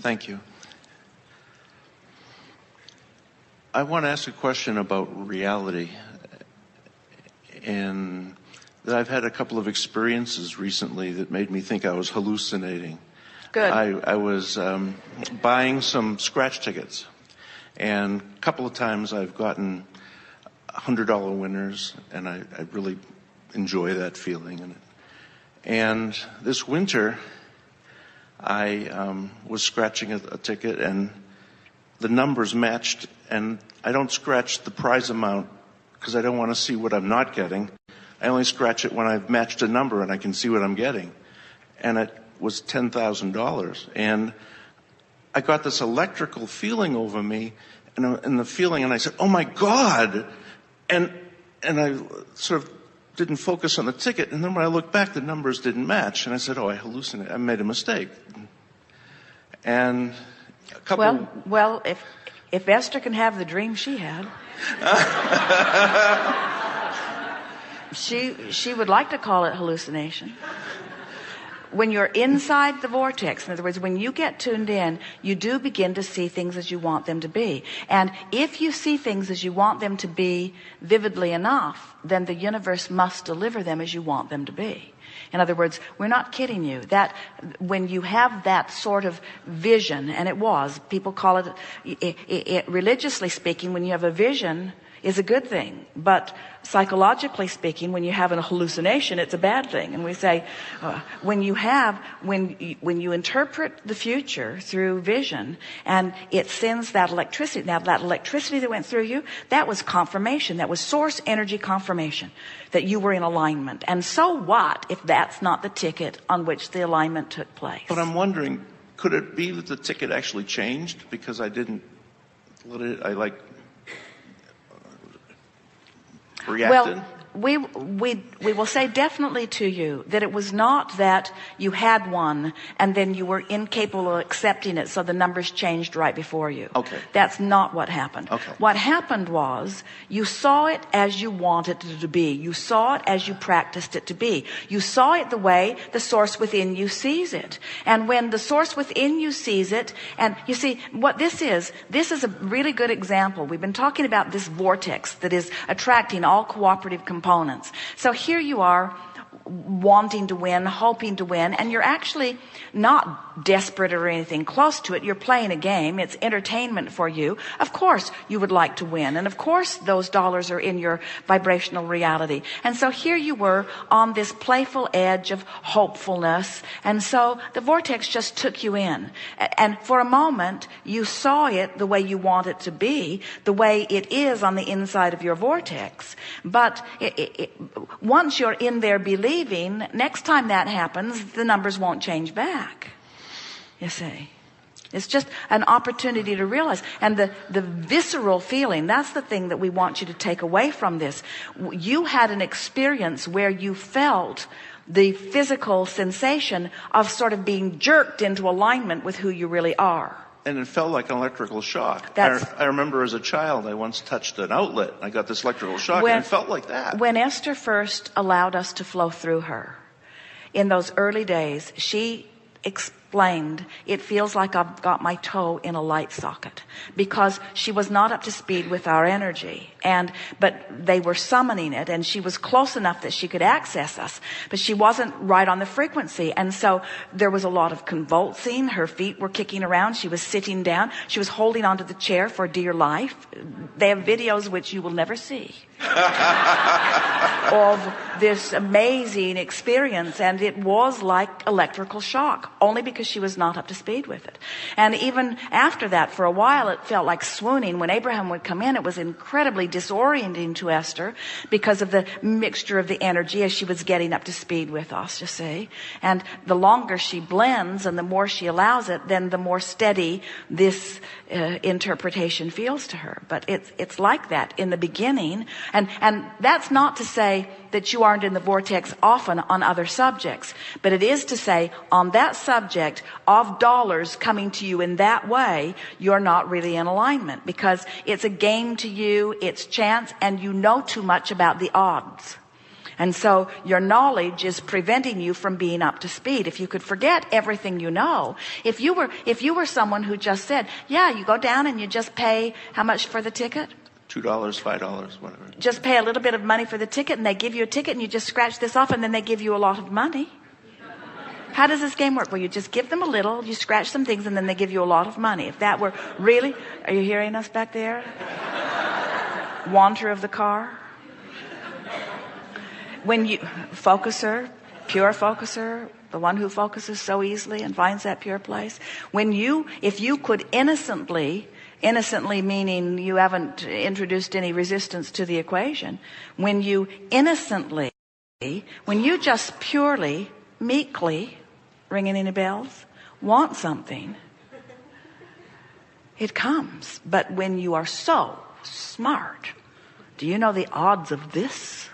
Thank you. I want to ask a question about reality. And that I've had a couple of experiences recently that made me think I was hallucinating. Good. I was buying some scratch tickets, and a couple of times I've gotten $100 winners, and I really enjoy that feeling. And this winter, I was scratching a ticket, and the numbers matched, and I don't scratch the prize amount because I don't want to see what I'm not getting. I only scratch it when I've matched a number and I can see what I'm getting. And it was $10,000. And I got this electrical feeling over me, and the feeling, and I said, oh my God! And I sort of didn't focus on the ticket, and then when I looked back, the numbers didn't match, and I said, oh, I hallucinated, I made a mistake. And a couple... Well, if Esther can have the dream she had, she would like to call it hallucination. When you're inside the vortex, in other words, when you get tuned in, you do begin to see things as you want them to be. And if you see things as you want them to be vividly enough, then the universe must deliver them as you want them to be. In other words, we're not kidding you. That when you have that sort of vision, and people call it religiously speaking, when you have a vision, is a good thing. But psychologically speaking, when you have a hallucination, it's a bad thing. And we say, when you interpret the future through vision, and it sends that electricity. Now, that electricity that went through you, that was confirmation. That was source energy confirmation that you were in alignment. And so what if that's not the ticket on which the alignment took place? But I'm wondering, could it be that the ticket actually changed because I didn't let it, reacted? Well, we will say definitely to you that it was not that you had one and then you were incapable of accepting it, so the numbers changed right before you. Okay. That's not what happened. Okay. What happened was you saw it as you wanted it to be. You saw it as you practiced it to be. You saw it the way the source within you sees it. And when the source within you sees it, and you see what this is a really good example. We've been talking about this vortex that is attracting all cooperative components. So here you are wanting to win, hoping to win, and you're actually not desperate or anything close to it. You're playing a game. It's entertainment for you. Of course you would like to win, and of course those dollars are in your vibrational reality. And so here you were on this playful edge of hopefulness, and so the vortex just took you in. And for a moment you saw it the way you want it to be, the way it is on the inside of your vortex. But once you're in there believing, next time that happens, the numbers won't change back. You see, it's just an opportunity to realize. And the visceral feeling, that's the thing that we want you to take away from this. You had an experience where you felt the physical sensation of sort of being jerked into alignment with who you really are. And it felt like an electrical shock. I remember as a child, I once touched an outlet. I got this electrical shock, and it felt like that. When Esther first allowed us to flow through her, in those early days, she explained, it feels like I've got my toe in a light socket, because she was not up to speed with our energy. But they were summoning it, and she was close enough that she could access us, but she wasn't right on the frequency. And so there was a lot of convulsing. Her feet were kicking around. She was sitting down. She was holding onto the chair for dear life. They have videos which you will never see of this amazing experience, and it was like electrical shock, only because she was not up to speed with it. And even after that, for a while, it felt like swooning. When Abraham would come in, it was incredibly disorienting to Esther because of the mixture of the energy as she was getting up to speed with us, you see. And the longer she blends and the more she allows it, then the more steady this interpretation feels to her. But it's like that in the beginning. And that's not to say that you aren't in the vortex often on other subjects, but it is to say on that subject of dollars coming to you in that way, you're not really in alignment, because it's a game to you, it's chance, and you know too much about the odds. And so your knowledge is preventing you from being up to speed. If you could forget everything you know, if you were someone who just said, yeah, you go down and you just pay how much for the ticket? $2, $5, whatever. Just pay a little bit of money for the ticket, and they give you a ticket, and you just scratch this off, and then they give you a lot of money. How does this game work? Well, you just give them a little, you scratch some things, and then they give you a lot of money. If that were really, are you hearing us back there? Wanderer of the car. When you, focuser, pure focuser, the one who focuses so easily and finds that pure place. If you could innocently meaning you haven't introduced any resistance to the equation, when you just purely, meekly, ringing any bells, want something, it comes. But when you are so smart, do you know the odds of this?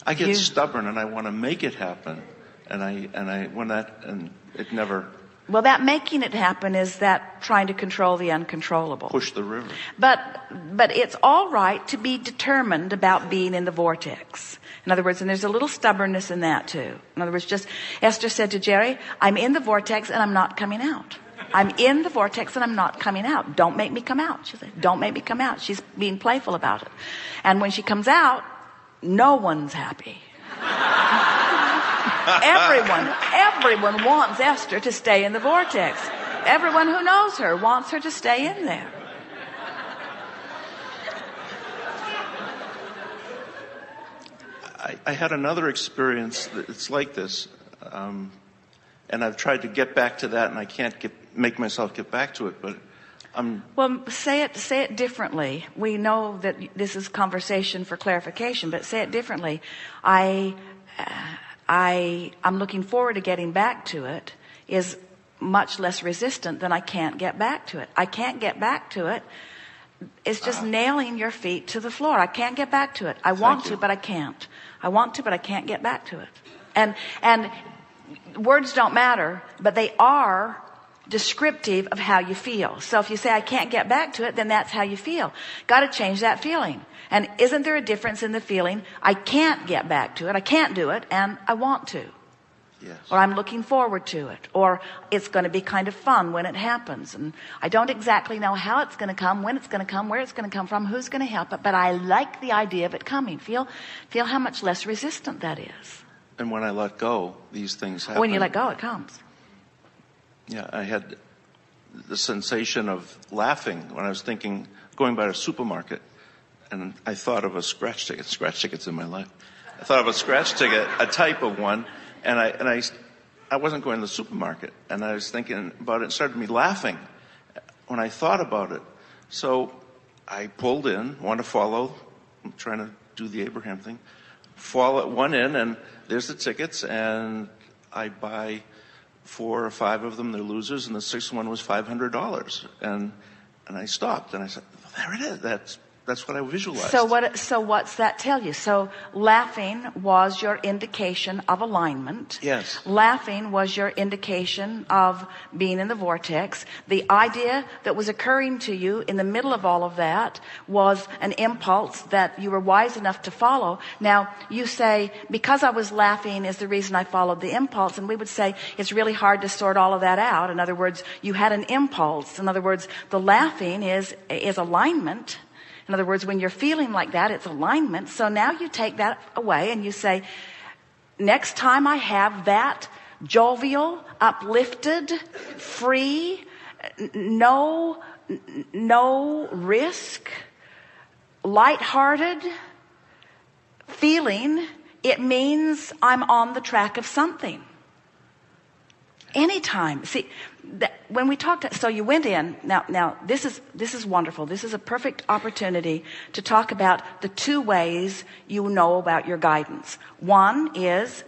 I get stubborn and I want to make it happen, and it never. Well, that making it happen is that trying to control the uncontrollable. Push the river. But it's all right to be determined about being in the vortex. In other words, and there's a little stubbornness in that too. In other words, just Esther said to Jerry, I'm in the vortex and I'm not coming out. I'm in the vortex and I'm not coming out. Don't make me come out. She said, don't make me come out. She's being playful about it. And when she comes out, no one's happy. Everyone wants Esther to stay in the vortex. Everyone who knows her wants her to stay in there. I had another experience that's like this, and I've tried to get back to that, and I can't make myself get back to it. But well, say it differently. We know that this is conversation for clarification, but say it differently. I'm looking forward to getting back to it is much less resistant than I can't get back to it. I can't get back to it. It's just nailing your feet to the floor. I can't get back to it. I want to, but I can't. I want to, but I can't get back to it. And words don't matter, but they are descriptive of how you feel. So if you say, I can't get back to it, then that's how you feel. Got to change that feeling. And isn't there a difference in the feeling? I can't get back to it. I can't do it. And I want to. Yes. Or I'm looking forward to it. Or it's going to be kind of fun when it happens. And I don't exactly know how it's going to come, when it's going to come, where it's going to come from, who's going to help it. But I like the idea of it coming. Feel how much less resistant that is. And when I let go, these things happen. When you let go, it comes. Yeah, I had the sensation of laughing when I was going by a supermarket, and I thought of a scratch tickets in my life. I thought of a scratch ticket, a type of one, and I wasn't going to the supermarket, and I was thinking about it. It started me laughing when I thought about it. So I pulled in, wanted to follow. I'm trying to do the Abraham thing. Follow one in, and there's the tickets, and I buy 4 or 5 of them. They're losers, and the 6th one was $500. And I stopped, and I said, well, there it is. That's what I visualized. So what's that tell you? So laughing was your indication of alignment. Yes. Laughing was your indication of being in the vortex. The idea that was occurring to you in the middle of all of that was an impulse that you were wise enough to follow. Now, you say, because I was laughing is the reason I followed the impulse. And we would say it's really hard to sort all of that out. In other words, you had an impulse. In other words, the laughing is alignment. In other words, when you're feeling like that, it's alignment. So now you take that away and you say, next time I have that jovial, uplifted, free, no risk, lighthearted feeling, it means I'm on the track of something. Anytime. See, when we talked, so you went in. Now this is wonderful. This is a perfect opportunity to talk about the 2 ways you know about your guidance. One is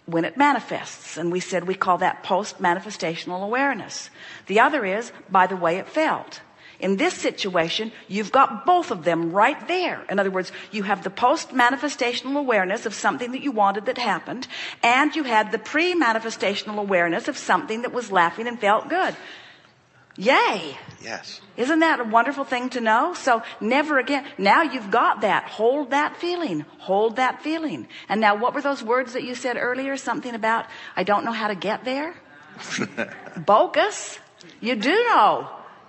when it manifests, and we said we call that post-manifestational awareness. The other is by the way it felt. In this situation, you've got both of them right there. In other words, you have the post-manifestational awareness of something that you wanted that happened, and you had the pre-manifestational awareness of something that was laughing and felt good. Yay. Yes. Isn't that a wonderful thing to know? So never again. Now you've got that. Hold that feeling. Hold that feeling. And now what were those words that you said earlier? Something about, I don't know how to get there? Focus. You do know.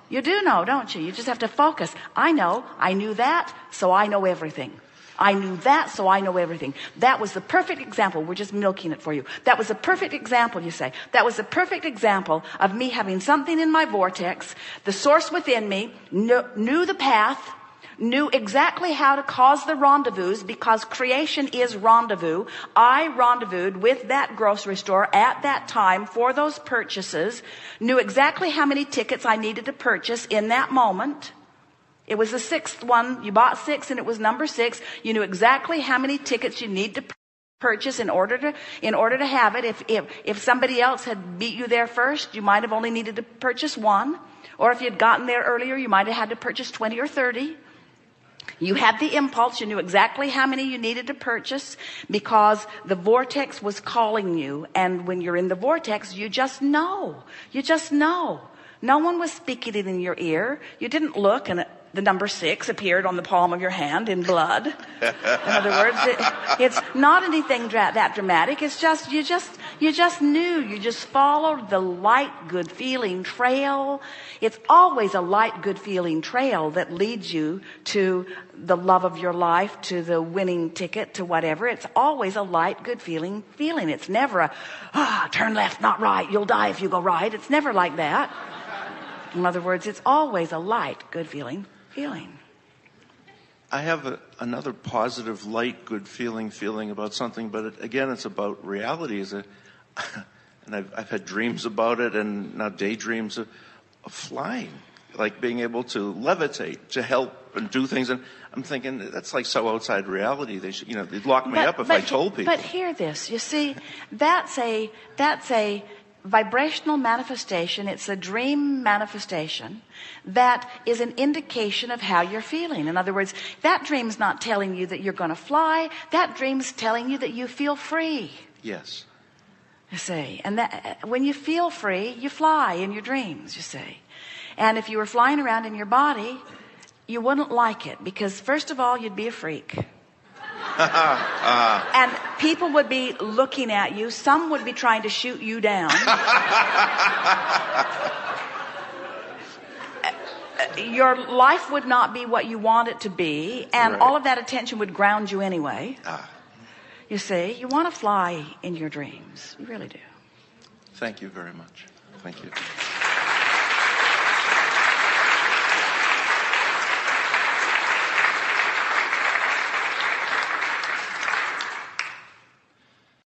You do know, don't you? You just have to focus. I know. I knew that, so I know everything. I knew that, so I know everything. That was the perfect example. We're just milking it for you. That was a perfect example, you say. That was a perfect example of me having something in my vortex. The source within me knew the path, knew exactly how to cause the rendezvous, because creation is rendezvous. I rendezvoused with that grocery store at that time for those purchases, knew exactly how many tickets I needed to purchase in that moment. It was the sixth one. You bought 6 and it was number 6. You knew exactly how many tickets you need to purchase in order to have it. If somebody else had beat you there first, you might have only needed to purchase 1. Or if you'd gotten there earlier, you might have had to purchase 20 or 30. You had the impulse. You knew exactly how many you needed to purchase because the vortex was calling you. And when you're in the vortex, you just know. You just know. No one was speaking it in your ear. You didn't look and the number 6 appeared on the palm of your hand in blood. In other words, it's not anything that dramatic. It's just, you just knew. You just followed the light, good feeling trail. It's always a light, good feeling trail that leads you to the love of your life, to the winning ticket, to whatever. It's always a light, good feeling. It's never a, turn left, not right. You'll die if you go right. It's never like that. In other words, it's always a light, good feeling. I have another positive, light, good feeling about something, but again, it's about reality. And I've had dreams about it, and now daydreams of flying, like being able to levitate, to help and do things. And I'm thinking that's like so outside reality. They should, they'd lock me up if I told people. But hear this. You see, that's a vibrational manifestation. It's a dream manifestation that is an indication of how you're feeling. In other words, that dream's not telling you that you're going to fly. That dream's telling you that you feel free. Yes. You see, and that when you feel free, you fly in your dreams, you see. And if you were flying around in your body, you wouldn't like it because first of all, you'd be a freak. And people would be looking at you. Some would be trying to shoot you down. Your life would not be what you want it to be, and all of that attention would ground you anyway. You see, you want to fly in your dreams. You really do. Thank you very much. Thank you.